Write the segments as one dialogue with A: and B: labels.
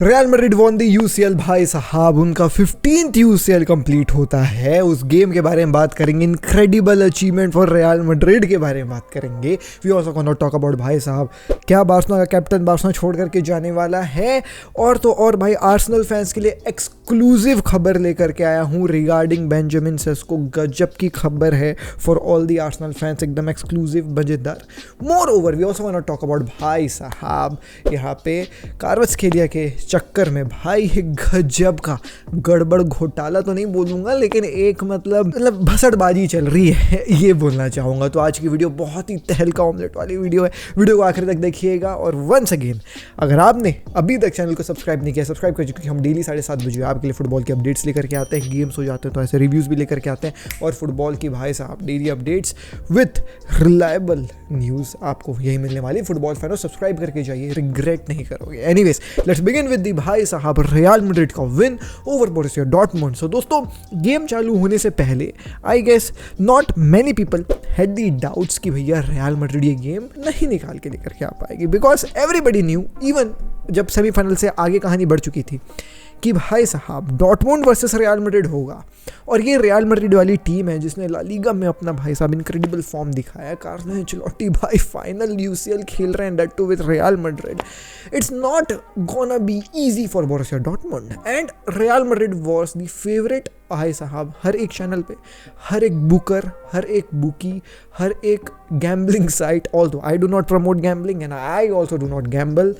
A: Real Madrid won the UCL भाई साहब, उनका 15th यूसीएल कंप्लीट होता है। उस गेम के बारे में बात करेंगे, incredible achievement for Real Madrid के बारे में बात करेंगे। We also gonna talk about भाई साहब क्या बार्सिलोना का कैप्टन बार्सिलोना छोड़ करके जाने वाला है। और तो और भाई आर्सेनल फैंस के लिए एक्सक्लूसिव खबर लेकर के आया हूँ रिगार्डिंग बेंजामिन सेस्को। गजब की खबर है for all the Arsenal fans, एकदम एक्सक्लूसिव मजेदार। Moreover we also gonna talk about भाई साहब यहाँ पे कार्वत्सखेलिया के चक्कर में भाई गजब का गड़बड़ घोटाला तो नहीं बोलूंगा, लेकिन एक मतलब भसड़बाजी चल रही है ये बोलना चाहूँगा। तो आज की वीडियो बहुत ही तहलका ऑमलेट वाली वीडियो है, वीडियो को आखिर तक देखिएगा। और वंस अगेन अगर आपने अभी तक चैनल को सब्सक्राइब नहीं किया, सब्सक्राइब कर, क्योंकि हम डेली 7:30 बजे आपके लिए फुटबॉल के अपडेट्स लेकर के आते हैं। गेम्स हो जाते हैं तो ऐसे रिव्यूज़ भी लेकर के आते हैं, और फुटबॉल की भाई साहब daily updates with reliable news आपको यही मिलने वाली। फुटबॉल फैनो सब्सक्राइब करके जाइए, रिग्रेट नहीं करोगे। Anyways let's begin with the भाई साहब रियल मैड्रिड का win over Borussia Dortmund. So दोस्तों, गेम चालू होने से पहले I guess not many people had the doubts कि भैया रियल मैड्रिड ये गेम नहीं निकाल के लेकर के आ पाएगी, बिकॉज एवरीबडी न्यू, इवन जब सेमीफाइनल से आगे कहानी बढ़ चुकी थी, कि भाई साहब डॉर्टमुंड वर्सेस रियल मैड्रिड होगा। और ये रियल मैड्रिड वाली टीम है जिसने ला लीगा में अपना भाई साहब इनक्रेडिबल फॉर्म दिखाया। कार्लो एंचेलोटी भाई फाइनल यूसीएल खेल रहे हैं, that too with Real Madrid. It's not gonna be easy for Borussia Dortmund, and Real Madrid was the favourite भाई साहब हर एक चैनल पे, हर एक बुकर, हर एक बुकी, हर एक gambling site. Although I do not promote gambling and I also do not Gamble,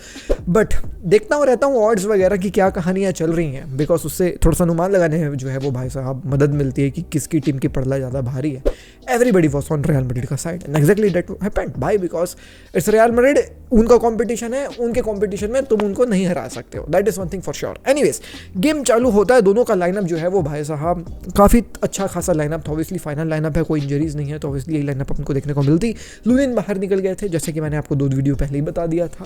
A: but देखता हूँ रहता हूँ ऑड्स वगैरह की क्या कहानियाँ चल रही हैं, बिकॉज उससे थोड़ा सा अनुमान लगाने में जो है वो भाई साहब मदद मिलती है कि किसकी टीम की पड़ला ज़्यादा भारी है। Everybody was on Real Madrid का side and exactly that happened भाई, बिकॉज इट्स रियल मैड्रिड, उनका कॉम्पिटिशन है, उनके कॉम्पिटिशन में तुम उनको नहीं हरा सकते हो, that is one thing for sure. Anyways game चालू होता है, दोनों का लाइनअप जो है वो भाई साहब काफ़ी अच्छा खासा लाइनअप था। ऑब्वियसली फाइनल लाइनअप है, कोई इंजरीज नहीं है, तो ऑब्वियसली यही लाइनअप अपने को देखने को मिलती। लुनिन बाहर निकल गए थे, जैसे कि मैंने आपको 2 वीडियो पहले ही बता दिया था।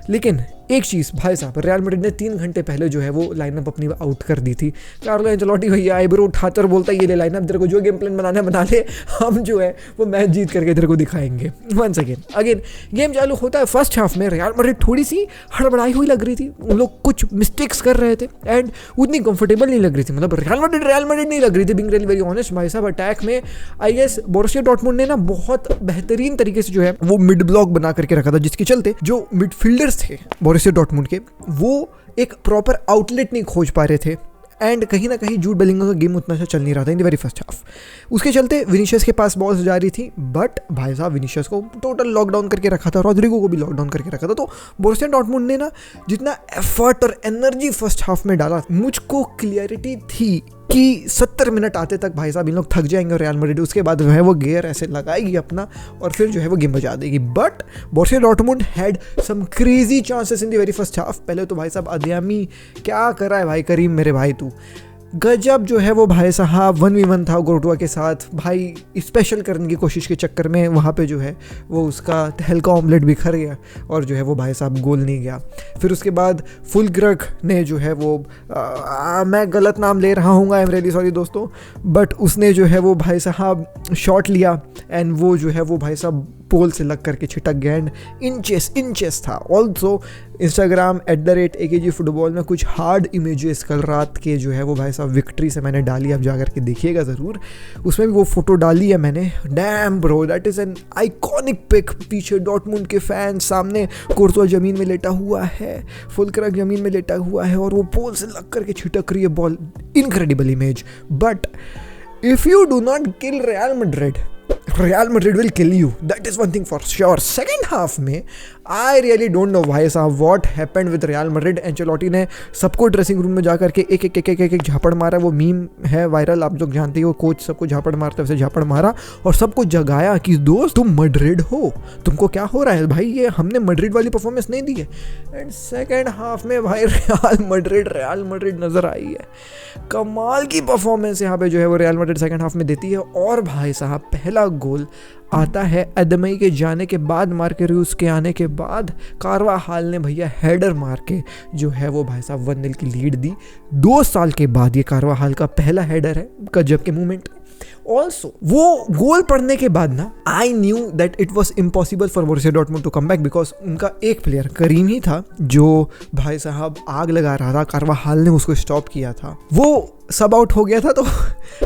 A: लेकिन एक चीज़ भाई साहब, रियल मैड्रिड ने 3 घंटे पहले जो है वो लाइनअप अपनी आउट कर दी थी। कार्लो एंचेलोटी भैया आईब्रो उठाकर बोलता है ये ले लाइनअप, तेरे को जो गेम प्लान बनाना है बना ले, हम जो है वो मैच जीत करके तेरे को दिखाएंगे। वंस अगेन गेम चालू होता है। फर्स्ट हाफ में रियल मैड्रिड थोड़ी सी हड़बड़ाई हुई लग रही थी, उन लोग कुछ मिस्टेक्स कर रहे थे एंड उतनी कंफर्टेबल नहीं लग रही थी, मतलब रियल मैड्रिड नहीं लग रही थी, बीइंग रियली वेरी ऑनेस्ट भाई साहब। अटैक में आई गेस बोरुसिया डॉर्टमुंड ने ना बहुत बेहतरीन तरीके से जो है वो मिड ब्लॉक बना करके रखा था, जिसके चलते जो मिडफील्डर्स थे बोरुसिया डॉर्टमुंड के, वो एक प्रॉपर आउटलेट नहीं खोज पा रहे थे। एंड कहीं ना कहीं जूड बेलिंगम का गेम उतना अच्छा चल नहीं रहा था इन द वेरी फर्स्ट हाफ। उसके चलते विनीशियस के पास बॉल्स जा रही थी, बट भाई साहब विनीशियस को टोटल लॉकडाउन करके रखा था, रॉड्रिगो को भी लॉकडाउन करके रखा था। तो बोरुसिया डॉर्टमुंड ने ना जितना एफर्ट और एनर्जी फर्स्ट हाफ में डाला, मुझको क्लियरिटी थी कि 70 मिनट आते तक भाई साहब इन लोग थक जाएंगे और रियल मैड्रिड उसके बाद जो है वो गियर ऐसे लगाएगी अपना और फिर जो है वो गेम बजा देगी। But Borussia Dortmund had some crazy chances in the very first half. पहले तो भाई साहब अदियामी क्या कर रहा है भाई, करीम मेरे भाई तू गजब जो है वो भाई साहब 1v1 था कोर्टुआ के साथ, भाई स्पेशल करने की कोशिश के चक्कर में वहाँ पे जो है वो उसका तहलका ऑमलेट बिखर गया और जो है वो भाई साहब गोल नहीं गया। फिर उसके बाद फुलक्रग ने जो है वो मैं गलत नाम ले रहा हूँ, आई एम रियली सॉरी दोस्तों, बट उसने जो है वो भाई साहब शॉट लिया एंड वो जो है वो भाई साहब पोल से लग करके छिटक गया एंड इंचेस था। ऑल्सो इंस्टाग्राम @AKG फुटबॉल में कुछ हार्ड इमेजेस कल रात के जो है वो भाई साहब विक्ट्री से मैंने डाली, आप जा करके देखिएगा ज़रूर, उसमें भी वो फोटो डाली है मैंने। Damn bro, that is an iconic pic. पीछे डॉर्टमुंड के फैन, सामने कोर्तुआ ज़मीन में लेटा हुआ है, फुलक्रग ज़मीन में लेटा हुआ है और वो पोल से लग करके छिटक रही है ball. Incredible image. But if you do not kill real Madrid will kill you, that is one thing for sure. Second half में I really don't know भाई साहब what happened with real Madrid. Ancelotti ने सबको dressing room में जा करके एक झापड़ मारा, वो मीम है वायरल, आप लोग जानते हो, कोच सबको झापड़ मारते वैसे झापड़ मारा और सबको जगाया कि दोस्त तुम मैड्रिड हो, तुमको क्या हो रहा है भाई, ये हमने मैड्रिड वाली परफॉर्मेंस नहीं दी है। एंड सेकेंड हाफ में भाई रियल मैड्रिड नजर आई है, कमाल की परफॉर्मेंस यहाँ पे जो है वो रियल मैड्रिड सेकेंड हाफ में देती है। और भाई साहब पहला गोल आता है अदमई के जाने के बाद, मार्केरियोस के आने के बाद कार्वाहाल ने भैया हेडर मार के जो है वो भाई साहब 1-0 की लीड दी। 2 साल के बाद ये कार्वाहाल का पहला हेडर है, गजब के मूवमेंट। ऑल्सो वो गोल पड़ने के बाद ना I knew that it was impossible for Borussia Dortmund to come back, because उनका एक प्लेयर करीम ही था जो भाई साहब आग लगा रहा था, कार्वाहाल ने उसको स्टॉप किया था, वो सब आउट हो गया था। तो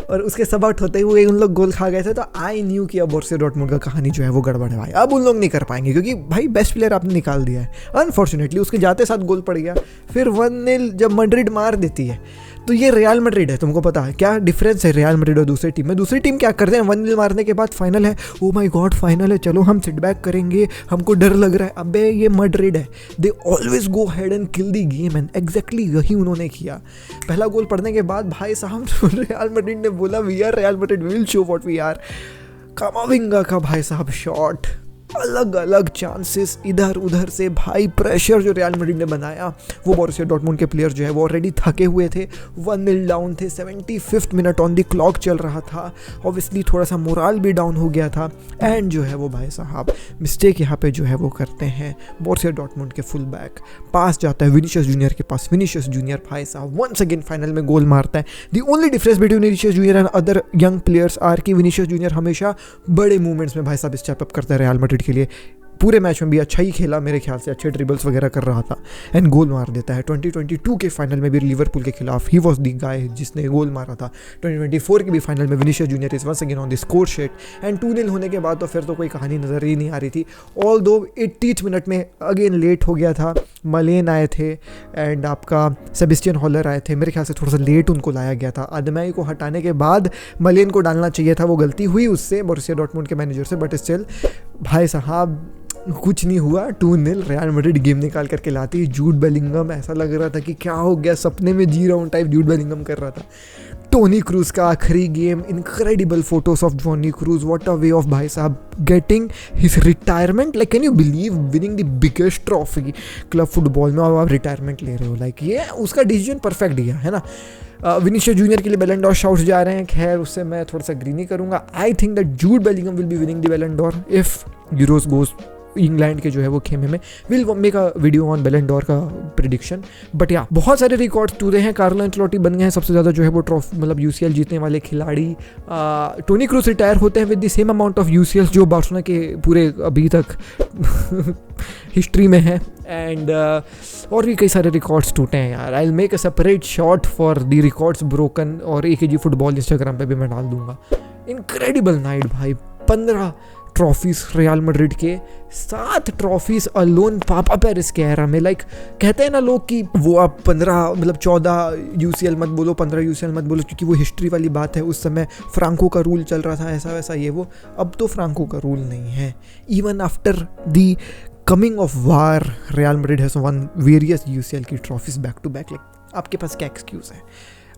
A: और उसके सब आउट होते हुए उन लोग गोल खा गए थे। तो आई न्यू कि अब बोरुसिया डॉर्टमुंड का कहानी जो है वो गड़बड़ है भाई, अब उन लोग नहीं कर पाएंगे क्योंकि भाई बेस्ट प्लेयर आपने निकाल दिया है। अनफॉर्चुनेटली उसके जाते साथ गोल पड़ गया, फिर 1-0 जब मैड्रिड मार देती है तो ये रियल मैड्रिड है, तुमको पता है क्या डिफरेंस है रियल मैड्रिड और दूसरी टीम में। दूसरी टीम क्या करते हैं, 1-0 मारने के बाद फाइनल है, ओ माय गॉड फाइनल है, चलो हम सिट बैक करेंगे, हमको डर लग रहा है। अबे ये मैड्रिड है, they always go head and kill the game, and exactly यही उन्होंने किया। पहला गोल पड़ने के बाद भाई साहब रियल मैड्रिड ने बोला we are Real Madrid, we will show what we are. Camavinga का भाई साहब शॉट, अलग अलग चांसेस इधर उधर से, भाई प्रेशर जो रियल मैड्रिड ने बनाया। वो बोरुसिया डॉर्टमुंड के प्लेयर जो है वो ऑलरेडी थके हुए थे, 1-0 डाउन थे, 75th minute on the clock चल रहा था, ऑब्वियसली थोड़ा सा मोराल भी डाउन हो गया था। एंड जो है वो भाई साहब मिस्टेक यहाँ पे जो है वो करते हैं बोरुसिया डॉर्टमुंड के फुल बैक, पास जाता है विनीशियस जूनियर के पास, विनीशियस जूनियर भाई साहब वंस अगेन फाइनल में गोल मारता है। The only difference between Vinicius Junior and other young players are कि विनीशियस जूनियर हमेशा बड़े मूवमेंट्स में भाई साहब स्टेप अप करता है रियल मैड्रिड के लिए। पूरे मैच में भी अच्छा ही खेला मेरे ख्याल से, अच्छे ड्रिबल्स वगैरह कर रहा था एंड गोल मार देता है। 2022 के फाइनल में भी लिवरपूल के खिलाफ ही वॉज द गाय जिसने गोल मारा था। 2024 के भी फाइनल में Vinicius Junior is once again on the score sheet, and 2-0 होने के बाद तो फिर तो कोई कहानी नजर ही नहीं आ रही थी। ऑल्दो 80th मिनट में अगेन लेट हो गया था, मलेन आए थे एंड आपका सेबेस्टियन हॉलर आए थे, मेरे ख्याल से थोड़ा सा लेट उनको लाया गया था। अदमाई को हटाने के बाद मलेन को डालना चाहिए था, वो गलती हुई उससे बोरुसिया डॉर्टमुंड के मैनेजर से, बट स्टिल भाई साहब कुछ नहीं हुआ। 2-0 रियल मैड्रिड गेम निकाल करके लाती है। जूड बेलिंगम ऐसा लग रहा था कि क्या हो गया, सपने में जी रहा हूँ टाइप जूड बेलिंगम कर रहा था। टोनी क्रूज का आखिरी game, incredible photos of Toni Kroos, what a way of भाई साहब getting his retirement. Like can you believe winning the biggest trophy club football में और आप रिटायरमेंट ले रहे हो। लाइक ये उसका डिसीजन परफेक्ट दिया है ना। विनीशियस जूनियर के लिए बैलन डॉर शाउट्स जा रहे हैं, खैर उससे मैं थोड़ा सा एग्री नहीं करूंगा। I think that Jude Bellingham will be winning the बैलन Dar if Euros goes England के जो है वो खेमे में। Will make a video on बैलन डॉर का प्रिडिक्शन, बट या बहुत सारे रिकॉर्ड्स टूटे हैं। कार्लो एंचेलोटी बन गए हैं सबसे ज़्यादा जो है वो ट्रॉफी मतलब यूसीएल जीतने वाले खिलाड़ी। टोनी क्रूज रिटायर होते हैं with the same amount of UCL जो बार्सिलोना के पूरे अभी तक हिस्ट्री में है। एंड और भी कई सारे रिकॉर्ड्स टूटे हैं यार। I will make a separate shot for the records broken, और AKG फुटबॉल इंस्टाग्राम पे भी मैं डाल दूंगा। इनक्रेडिबल नाइट भाई, 15 ट्रॉफीज रियल मैड्रिड के, 7 ट्रॉफीज अलोन पापा पेरिस के एरा में। लाइक कहते हैं ना लोग कि वो आप 15 मतलब 14 यूसीएल मत बोलो, 15 यूसीएल मत बोलो, क्योंकि वो हिस्ट्री वाली बात है। उस समय फ्रांको का रूल चल रहा था, ऐसा वैसा ये वो। अब तो फ्रांको का रूल नहीं है। Even after the coming of VAR Real Madrid has won various UCL की trophies back to back. Like आपके पास क्या एक्सक्यूज है?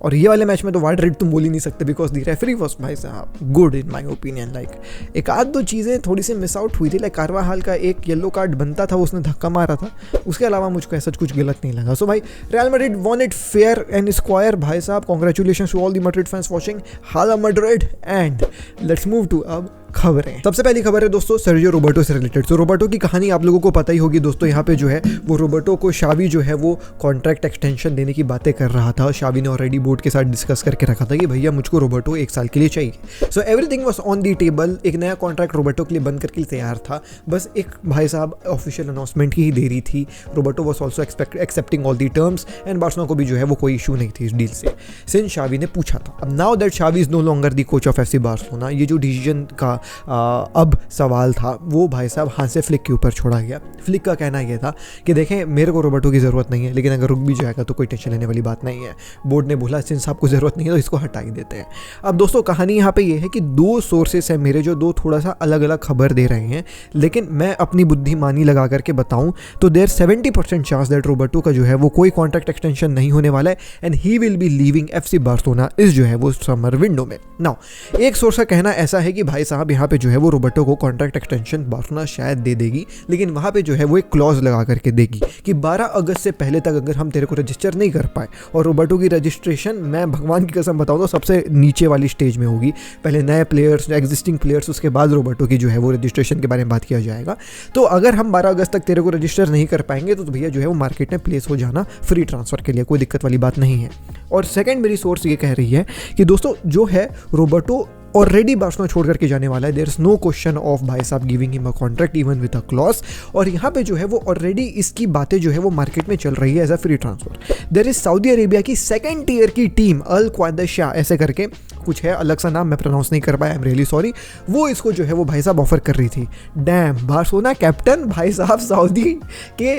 A: और ये वाले मैच में तो वाइड रेड तुम बोल ही नहीं सकते, बिकॉज द रेफरी वॉज भाई साहब good in my opinion. Like एक आध दो चीज़ें थोड़ी सी मिस आउट हुई थी, लाइक कार्वाहाल का एक येलो कार्ड बनता था, उसने धक्का मारा था, उसके अलावा मुझको ऐसा कुछ गलत नहीं लगा। सो भाई Real Madrid won it fair and square भाई साहब। Congratulation to all the Madrid fans watching Hala Madrid. And let's move to अब खबरें। सबसे पहली खबर है दोस्तों सर्जियो रोबर्टो से रिलेटेड। तो रोबर्टो की कहानी आप लोगों को पता ही होगी दोस्तों। यहाँ पे जो है वो रोबर्टो को शावी जो है वो कॉन्ट्रैक्ट एक्सटेंशन देने की बातें कर रहा था। शावी ने ऑलरेडी बोर्ड के साथ डिस्कस करके रखा था कि भैया मुझको रोबर्टो 1 साल के लिए चाहिए। So everything was on the table. एक नया कॉन्ट्रैक्ट रोबर्टो के लिए बंद करके तैयार था, बस एक भाई साहब ऑफिशियल अनाउंसमेंट की ही देरी थी। Roberto was also accepting all the terms and Barcelona को भी जो है वो कोई इशू नहीं थी इस डील से, सिंस शावी ने पूछा था। अब now that Xavi is no longer the coach of FC Barcelona, ये जो डिसीजन का अब सवाल था वो भाई साहब हाथ से फ्लिक के ऊपर छोड़ा गया। फ्लिक का कहना यह था कि देखें मेरे को रोबर्टो की ज़रूरत नहीं है, लेकिन अगर रुक भी जाएगा तो कोई टेंशन लेने वाली बात नहीं है। बोर्ड ने बोला सिंस आपको ज़रूरत नहीं है तो इसको हटा ही देते हैं। अब दोस्तों कहानी यहाँ पे ये है कि 2 सोर्सेस हैं मेरे जो 2 थोड़ा सा अलग अलग खबर दे रहे हैं, लेकिन मैं अपनी बुद्धिमानी लगा करके बताऊँ तो देयर 70% चांस दैट रोबर्टो का जो है वो कोई कॉन्ट्रैक्ट एक्सटेंशन नहीं होने वाला है and he will be leaving FC Barcelona इस जो है वो समर विंडो में। नाउ एक सोर्स का कहना ऐसा है कि भाई साहब यहाँ पे जो है वो रोबर्टो को कॉन्ट्रैक्ट एक्सटेंशन बार्सिलोना शायद दे देगी, लेकिन वहाँ पे जो है वो एक क्लॉज लगा करके देगी कि 12 अगस्त से पहले तक अगर हम तेरे को रजिस्टर नहीं कर पाए, और रोबर्टो की रजिस्ट्रेशन मैं भगवान की कसम बताऊँ तो सबसे नीचे वाली स्टेज में होगी, पहले नए प्लेयर्स एग्जिस्टिंग प्लेयर्स, उसके बाद रोबर्टो की जो है वो रजिस्ट्रेशन के बारे में बात किया जाएगा। तो अगर हम 12 अगस्त तक तेरे को रजिस्टर नहीं कर पाएंगे तो भैया जो है वो मार्केट में प्लेस हो जाना फ्री ट्रांसफर के लिए, कोई दिक्कत वाली बात नहीं है। और सेकंड मेरी सोर्स ये कह रही है कि दोस्तों जो है रोबर्टो ऑलरेडी बार्सिलोना छोड़ करके जाने वाला है। There is no question of भाई साहब giving him a contract even with a clause. और यहाँ पे जो है वो ऑलरेडी इसकी बातें जो है वो मार्केट में चल रही है as a free transfer. There is Saudi Arabia की सेकंड टियर की टीम अल क्वादशा ऐसे करके कुछ है, अलग सा नाम मैं प्रोनाउंस नहीं कर पाया, आई एम रियली सॉरी, वो इसको जो है वो भाई साहब ऑफर कर रही थी। डैम, बार्सिलोना कैप्टन भाई साहब सऊदी के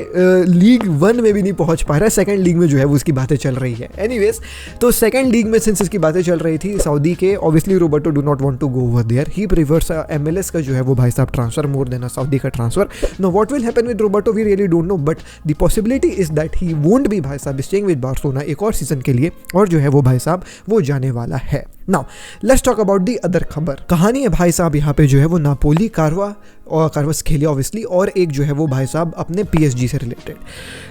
A: लीग 1 में भी नहीं पहुंच पा रहा है, सेकंड लीग में जो है वो उसकी बातें चल रही है। एनीवेज, तो सेकंड लीग में सिंस इसकी बातें चल रही थी सऊदी के, obviously Roberto do not want to go over there, he prefers MLS का जो है वो भाई साहब transfer more than a Saudi का transfer. No what will happen with Roberto we really don't know, but the possibility is that he won't be भाई साहब staying with Barcelona एक और सीजन के लिए, और जो है वो भाई साहब वो जाने वाला है। Now let's talk about the other खबर। कहानी है भाई साहब यहाँ पे जो है वो नापोली, क्वारात्स्खेलिया ऑब्वियसली, और एक जो है वो भाई साहब अपने PSG से रिलेटेड।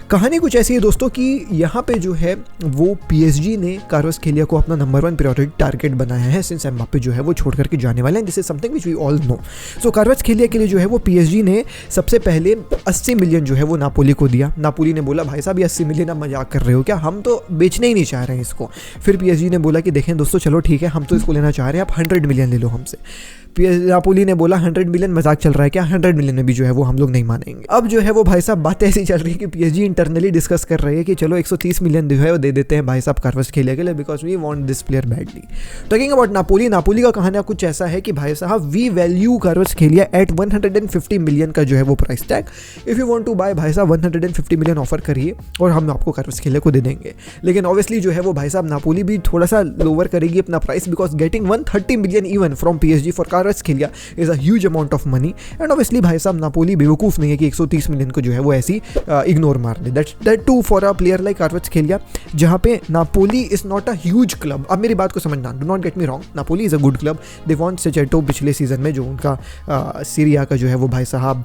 A: कहानी कुछ ऐसी है दोस्तों कि यहाँ पे जो है वो PSG ने क्वारात्स्खेलिया को अपना नंबर 1 प्रायोरिटी टारगेट बनाया है सिंस एम्बाप्पे जो है वो छोड़ करके जाने वाले हैं। This is something which we all know. So Kvaratskhelia के लिए जो है वो PSG ने सबसे पहले 80 मिलियन जो है वो नापोली को दिया। नापोली ने बोला भाई साहब ये 80 मिलियन आप मजाक कर रहे हो क्या, हम तो बेचने ही नहीं चाह रहे हैं इसको। फिर PSG ने बोला कि देखें दोस्तों चलो ठीक है, हम तो इसको लेना चाह रहे हैं, आप 100 मिलियन ले लो हमसे। नापोली ने बोला 100 मिलियन मजाक चल रहा है क्या, 100 मिलियन में भी जो है वो हम लोग नहीं मानेंगे। अब जो है वो भाई साहब बातें ऐसी चल रही है कि PSG इंटरनली डिस्कस कर रही है कि चलो 130 मिलियन जो है वो दे देते हैं भाई साहब क्वारात्स्खेलिया के लिए, because we want this player badly. Talking about Napoli का कहानी कुछ ऐसा है कि भाई साहब we value Kvaratskhelia at 150 million का जो है वो price tag. If you want to buy भाई साहब 150 मिलियन ऑफर करिए और हम आपको क्वारात्स्खेलिया को दे देंगे। लेकिन ऑब्वियसली जो है वो भाई साहब नापोली भी थोड़ा सा लोअर करेगी अपना price, because getting 130 million even from PSG for Kvaratskhelia is a huge amount of money. And obviously भाई साहब नापोली बेवकूफ़ नहीं है कि 130 मिलियन को जो है वो ऐसी इग्नोर मार दे। That too for a player like Kvaratskhelia, जहाँ पे Napoli is not a huge club. अब मेरी बात को समझना, do not get me wrong, Napoli is a good club. They won scudetto पिछले सीजन में, जो उनका सीरिया का जो है वो भाई साहब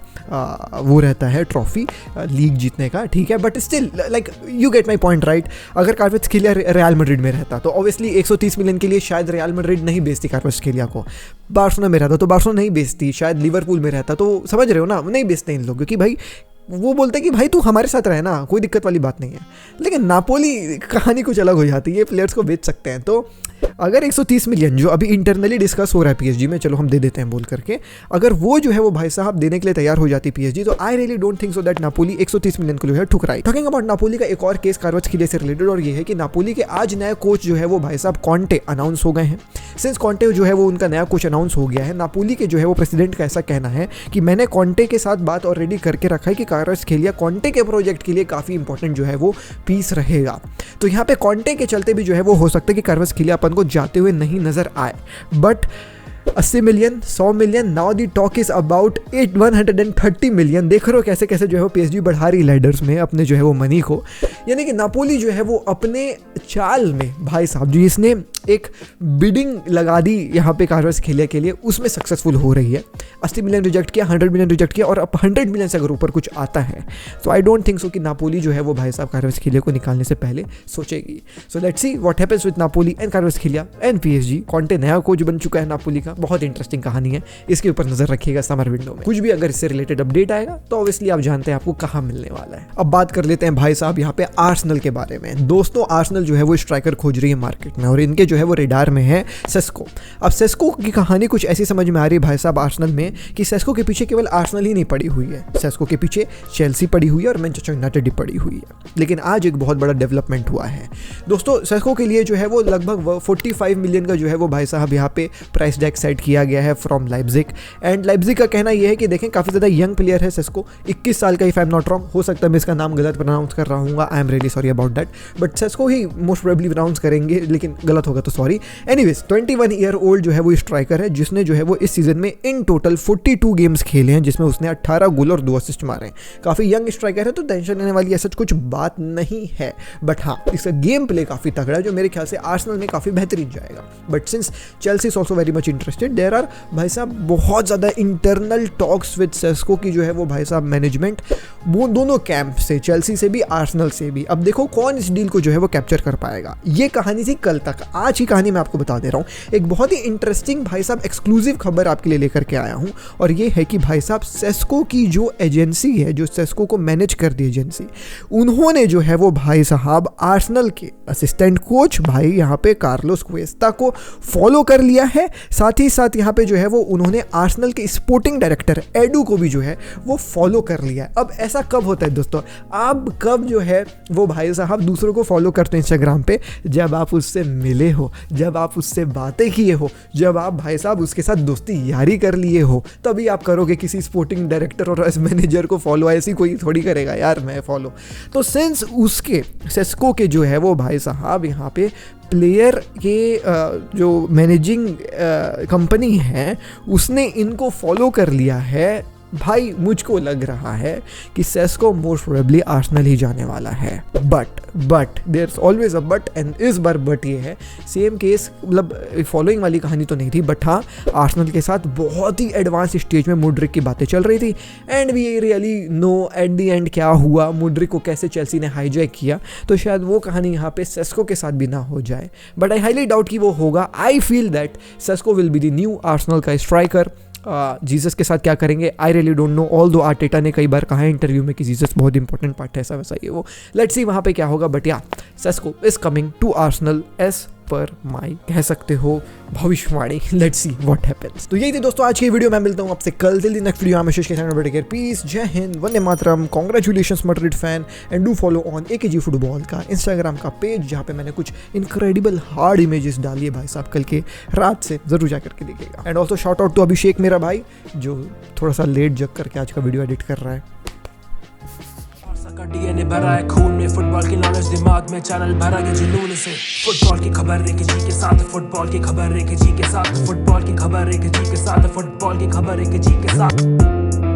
A: वो रहता है ट्रॉफी लीग जीतने का, ठीक है, but still like you get my point right. अगर क्वारात्स्खेलिया रियल मैड्रिड में रहता तो ऑब्वियसली 130 मिलियन के लिए शायद रियल मैड्रिड नहीं बेचती क्वारात्स्खेलिया को। बार्सिलोना में रहता तो बार्सिलोना नहीं बेचती, शायद लिवरपूल में रहता तो समझ रहे हो ना, नहीं बेचते इन लोग, क्योंकि भाई वो बोलते हैं कि भाई तू हमारे साथ रहे ना, कोई दिक्कत वाली बात नहीं है। लेकिन नापोली कहानी कुछ अलग हो जाती है, ये प्लेयर्स को बेच सकते हैं। तो अगर 130 मिलियन जो अभी इंटरनली डिस्कस हो रहा है PSG में, चलो हम दे देते हैं बोल करके, अगर वो जो है वो भाई साहब देने के लिए तैयार हो जाती PSG, तो I really don't think so that Napoli 130 million को जो है ठुकराई। टॉकिंग अबाउट नापोली का एक और केस क्वारात्स्खेलिया से रिलेटेड, और ये है कि नापोली के आज नया कोच जो है वो भाई साहब कॉन्टे अनाउंस हो गए हैं। सिंस कॉन्टे जो है वो उनका नया कोच अनाउंस हो गया है, नापोली के जो है वो प्रेसिडेंट का ऐसा कहना है कि मैंने कॉन्टे के साथ बात ऑलरेडी करके रखा है कि क्वारात्स्खेलिया कॉन्टे के प्रोजेक्ट के लिए काफ़ी इंपॉर्टेंट जो है वो पीस रहेगा। तो यहाँ पे कॉन्टे के चलते भी जो है वो हो सकता है कि क्वारात्स्खेलिया अपन को जाते हुए नहीं नजर आए। But 80 million, 100 million, now the talk is about 130 million. देख रहे हो कैसे कैसे जो है वो PSG बढ़ा रही लैडर्स में अपने जो है वो मनी को। यानी कि नापोली जो है वो अपने चाल में भाई साहब जो इसने एक बिडिंग लगा दी यहाँ पे क्वारात्स्खेलिया के लिए, उसमें सक्सेसफुल हो रही है। 80 मिलियन रिजेक्ट किया, 100 मिलियन रिजेक्ट किया, और अब 100 मिलियन से अगर ऊपर कुछ आता है तो आई डोंट थिंक सो कि नापोली जो है वो भाई साहब क्वारात्स्खेलिया को निकालने से पहले सोचेगी। So let's see what happens with Napoli and Kvaratskhelia and PSG। Conte नया कोच बन चुका है नापोली का, बहुत इंटरेस्टिंग कहानी है, इसके ऊपर नजर रखिएगा समर विंडो में। कुछ भी अगर इससे रिलेटेड अपडेट आएगा तो ऑब्वियसली आप जानते हैं आपको कहाँ मिलने वाला है। अब बात कर लेते हैं भाई साहब यहाँ पे आर्सेनल के बारे में। दोस्तों आर्सेनल जो है वो स्ट्राइकर खोज रही है मार्केट में, और इनके जो है वो रेडार में है सेस्को। अब सेस्को की कहानी कुछ ऐसी समझ में आ रही है भाई साहब आर्सेनल में कि सेस्को के पीछे केवल आर्सेनल ही नहीं पड़ी हुई है, सेस्को के पीछे चेल्सी पड़ी हुई है और मैनचेस्टर यूनाइटेड पड़ी हुई है। लेकिन आज एक बहुत बड़ा डेवलपमेंट हुआ है दोस्तों, सेस्को के लिए जो है वो लगभग 45 मिलियन का जो है वो भाई साहब यहाँ पे प्राइस टैग सेट किया गया है फ्रॉम लाइप्जिग। एंड लाइप्जिग का कहना यह है कि देखें काफ़ी ज़्यादा यंग प्लेयर है सेस्को, 21 साल का, if I am not wrong, हो सकता है मैं इसका नाम गलत प्रोनाउंस कर रहा हूँ, I am really sorry about that, but Sesko he most probably pronounce करेंगे, लेकिन गलत होगा तो सॉरी। एनीवेज 21 ईयर ओल्ड जो है वो स्ट्राइकर है, जिसने जो है वो इस सीजन में इन टोटल 42 गेम्स खेले हैं, जिसमें उसने 18 गोल और 2 असिस्ट मारे हैं। काफ़ी यंग स्ट्राइकर है तो टेंशन लेने वाली ऐसा कुछ बात नहीं है, बट हाँ इसका गेम प्ले काफ़ी तगड़ा है जो मेरे ख्याल से आर्सेनल में काफ़ी बेहतरीन जाएगा। But since Chelsea is also very much interested, there are भाई साहब बहुत ज़्यादा इंटरनल टॉक्स विद सेस्को की जो है वो भाई साहब मैनेजमेंट, वो दोनों कैंप से, चेल्सी से भी आर्सेनल से भी। अब देखो कौन इस डील को जो है वो कैप्चर कर पाएगा। ये कहानी थी कल तक, आज की कहानी मैं आपको बता दे रहा हूँ। एक बहुत ही इंटरेस्टिंग भाई साहब एक्सक्लूसिव खबर आपके लिए लेकर के आया हूँ, और ये है कि भाई साहब सेस्को की जो एजेंसी है, जो सेस्को को मैनेज कर दी एजेंसी, उन्होंने जो है वो भाई साहब आर्सेनल के असिस्टेंट कोच भाई यहाँ पे कार्लोस क्वेस्टा को फॉलो कर लिया है। साथ ही साथ यहाँ पे जो है वो उन्होंने आर्सेनल के स्पोर्टिंग डायरेक्टर एडू को भी जो है वो फॉलो कर लिया है। अब ऐसा कब होता है दोस्तों, आप कब जो है वो भाई साहब दूसरों को फॉलो करते हैं इंस्टाग्राम पे? जब आप उससे मिले हो, जब आप उससे बातें किए हो, जब आप भाई साहब उसके साथ दोस्ती यारी कर लिए हो, तभी आप करोगे किसी स्पोर्टिंग डायरेक्टर और मैनेजर को फॉलो। ऐसी कोई थोड़ी करेगा यार मैं फॉलो। तो सिंस उसके सेस्को के जो है वो भाई साहब यहाँ पे प्लेयर के जो मैनेजिंग कंपनी है उसने इनको फॉलो कर लिया है, भाई मुझको लग रहा है कि सेस्को मोस्ट प्रोबेबली आर्सेनल ही जाने वाला है। But there is always a but, and इस बार बट ये है, सेम केस मतलब फॉलोइंग वाली कहानी तो नहीं थी, बट हाँ आर्सेनल के साथ बहुत ही एडवांस स्टेज में मुड्रिक की बातें चल रही थी, and we really know at the end क्या हुआ, मुड्रिक को कैसे चेल्सी ने हाईजैक किया। तो शायद वो कहानी यहाँ पे सेस्को के साथ भी ना हो जाए, बट आई हाईली डाउट कि वो होगा। I feel that Sesko will be the new Arsenal का स्ट्राइकर। जीसस के साथ क्या करेंगे I really don't no, all दो आर्टेटा ने कई बार कहा है इंटरव्यू में कि जीसस बहुत इंपॉर्टेंट पार्ट है, ऐसा वैसा ये वो। लेट्स सी वहाँ पे क्या होगा, बट या Sesko is coming to Arsenal as per my कह सकते हो भविष्यवाणी। Let's see what happens. तो यही थी दोस्तों आज की वीडियो, मैं मिलता हूँ आपसे कल till the next video. I am Ashish के साथ टेक केयर, पीस, जय हिंद, वंदे मातरम, congratulations Madrid fan, and do follow on AKG football का इंस्टाग्राम का पेज, जहाँ पे मैंने कुछ इनक्रेडिबल हार्ड इमेजेस डाली है भाई साहब कल के रात से, जरूर जा करके देखिएगा। And also shout out to Abhishek मेरा भाई, जो थोड़ा सा लेट जग करके आज का वीडियो एडिट कर रहा है।
B: डीएनए भरा है खून में, फुटबॉल की नॉलेज दिमाग में, चैनल भरा के जुनून से। फुटबॉल की खबर एक जी के साथ, फुटबॉल की खबर एक जी के साथ, फुटबॉल की खबर एक जी के साथ, फुटबॉल की खबर एक जी के साथ।